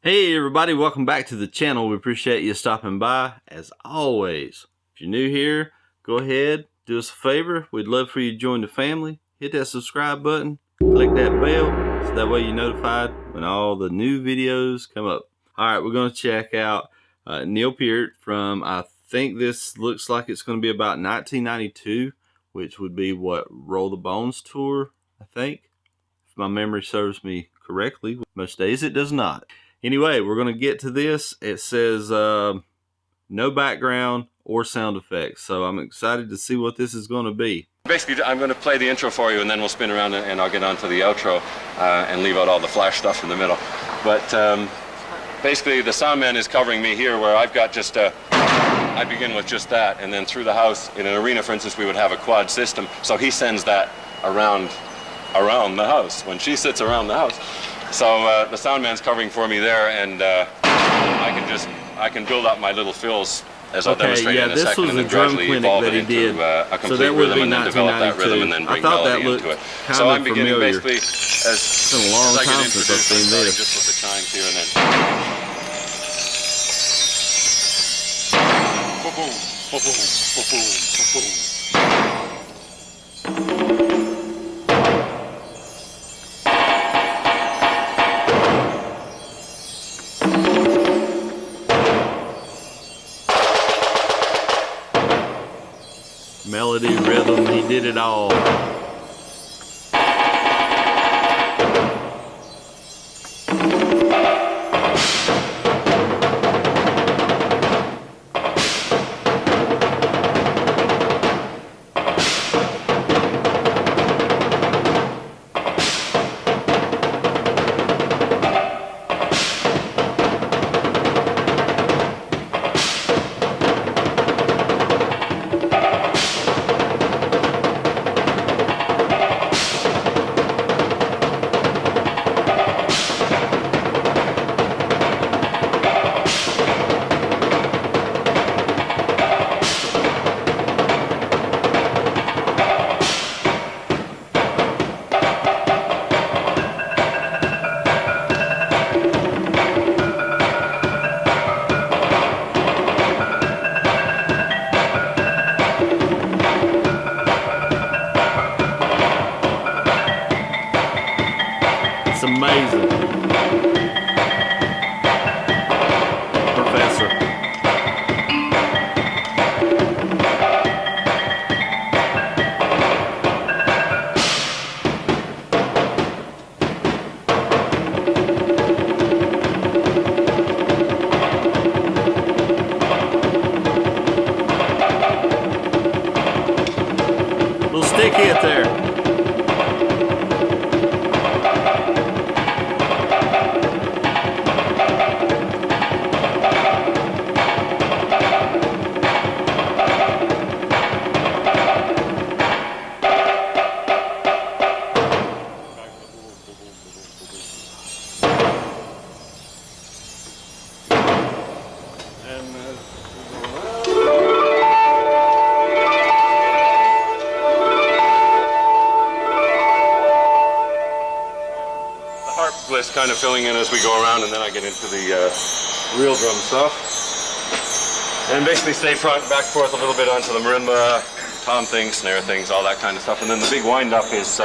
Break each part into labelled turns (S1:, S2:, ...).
S1: Hey everybody, welcome back to the channel. We appreciate you stopping by. As always, if you're new here, go ahead, do us a favor. We'd love for you to join the family. Hit that subscribe button, click that bell, so that way you're notified when all the new videos come up. Alright, we're going to check out Neil Peart from, I think this looks like it's going to be about 1992, which would be what, Roll the Bones tour, I think, if my memory serves me correctly. Most days it does not. Anyway, we're going to get to this. It says no background or sound effects, so I'm excited to see what this is going to be.
S2: Basically, I'm going to play the intro for you, and then we'll spin around and I'll get on to the outro and leave out all the flash stuff in the middle. But basically, the sound man is covering me here, where I've got just I begin with just that, and then through the house, in an arena, for instance, we would have a quad system, so he sends that around the house, when she sits around the house. So the sound man's covering for me there, and I can build up my little fills as I'll demonstrate in a second, and then gradually evolve it into a complete rhythm, and then develop that rhythm, and then bring melody into it. So I'm beginning basically as I get introduced, I'm starting just with the chimes here, and then boom, boom, boom, boom, boom.
S1: Melody, rhythm, he did it all. Amazing. Professor. Little stick hit there.
S2: List kind of filling in as we go around, and then I get into the real drum stuff, and basically stay back forth a little bit onto the marimba, tom things, snare things, all that kind of stuff. And then the big wind-up is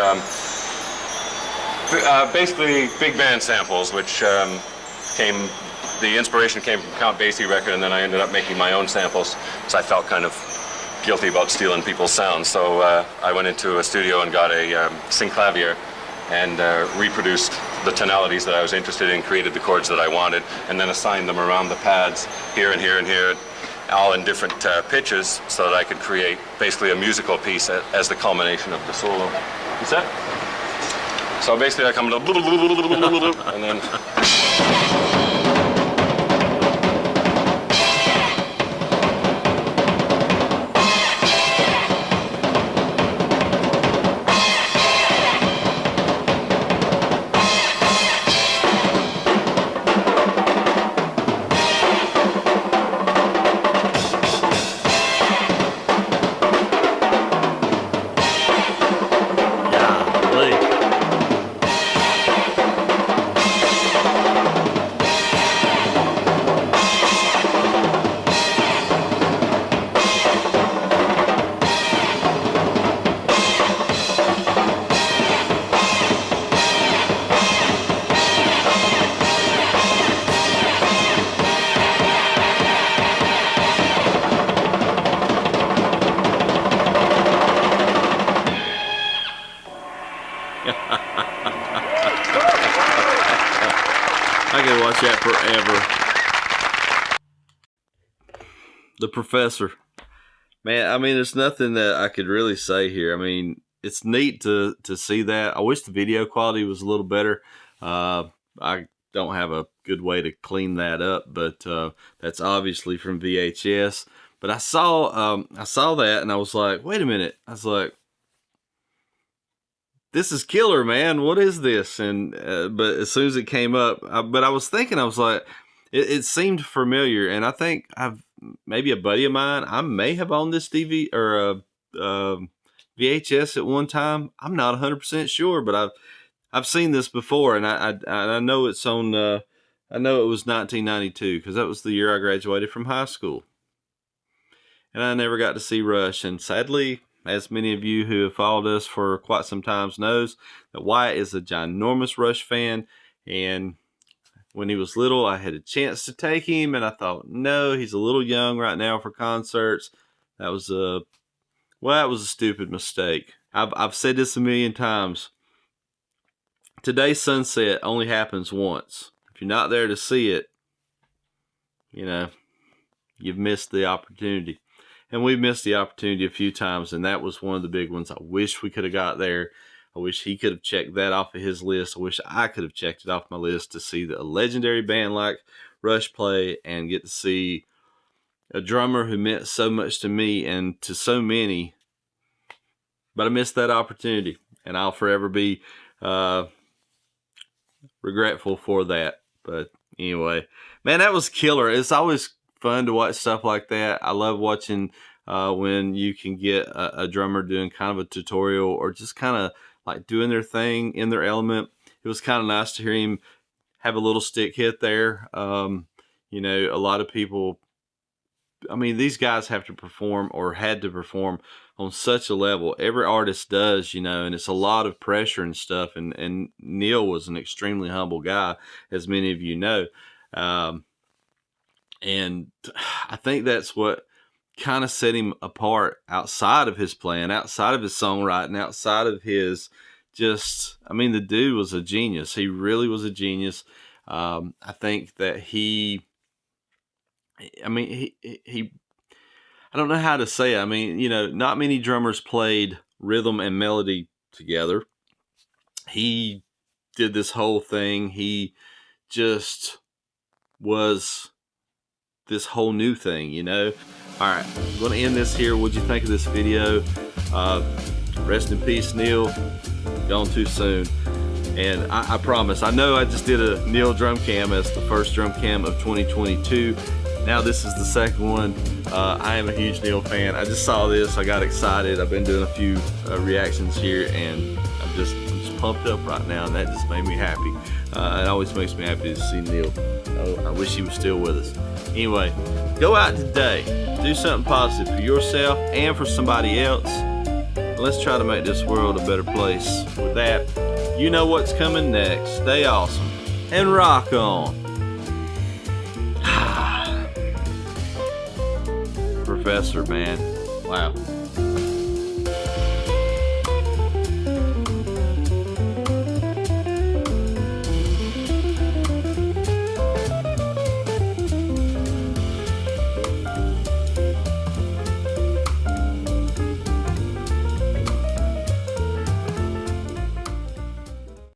S2: basically big band samples, which the inspiration came from Count Basie record, and then I ended up making my own samples, because I felt kind of guilty about stealing people's sounds. So I went into a studio and got a synclavier and reproduced the tonalities that I was interested in, created the chords that I wanted, and then assigned them around the pads here and here and here, all in different pitches, so that I could create basically a musical piece as the culmination of the solo. Is that? So basically I come to and then
S1: I could watch that forever. The Professor. Man, I mean, there's nothing that I could really say here. I mean, it's neat to see that. I wish the video quality was a little better. I don't have a good way to clean that up, but that's obviously from VHS. But I saw that and I was like, wait a minute. I was like, this is killer, man. What is this? And but as soon as it came up, but I was thinking, I was like, it seemed familiar, and I think maybe a buddy of mine, I may have owned this DVD or VHS at one time. I'm not 100% sure, but I've seen this before, and I know it's on. I know it was 1992 because that was the year I graduated from high school, and I never got to see Rush. And sadly, as many of you who have followed us for quite some time knows, that Wyatt is a ginormous Rush fan, and when he was little, I had a chance to take him, and I thought, no, he's a little young right now for concerts. That was a stupid mistake. I've said this a million times. Today's sunset only happens once. If you're not there to see it, you know, you've missed the opportunity. And we've missed the opportunity a few times, and that was one of the big ones. I wish we could have got there. I wish he could have checked that off of his list. I wish I could have checked it off my list to see a legendary band like Rush play and get to see a drummer who meant so much to me and to so many. But I missed that opportunity, and I'll forever be regretful for that. But anyway, man, that was killer. It's always fun to watch stuff like that. I love watching when you can get a drummer doing kind of a tutorial or just kind of like doing their thing in their element. It was kind of nice to hear him have a little stick hit there. You know, a lot of people, I mean, these guys have to perform or had to perform on such a level. Every artist does, you know, and it's a lot of pressure and stuff. And Neil was an extremely humble guy, as many of you know. And I think that's what kind of set him apart outside of his playing, outside of his songwriting, outside of his I mean, the dude was a genius. He really was a genius. I think that he I don't know how to say it. I mean, you know, not many drummers played rhythm and melody together. He did this whole thing. He just was this whole new thing, you know. All right, I'm going to end this here. What'd you think of this video? Rest in peace, Neil. Gone too soon. And I promise, I know I just did a Neil drum cam as the first drum cam of 2022. Now this is the second one. I am a huge Neil fan. I just saw this, I got excited. I've been doing a few reactions here, and I'm just pumped up right now, and that just made me happy. It always makes me happy to see Neil. I wish he was still with us. Anyway, go out today, do something positive for yourself and for somebody else. Let's try to make this world a better place. With that, you know what's coming next. Stay awesome and rock on. Professor, man. Wow.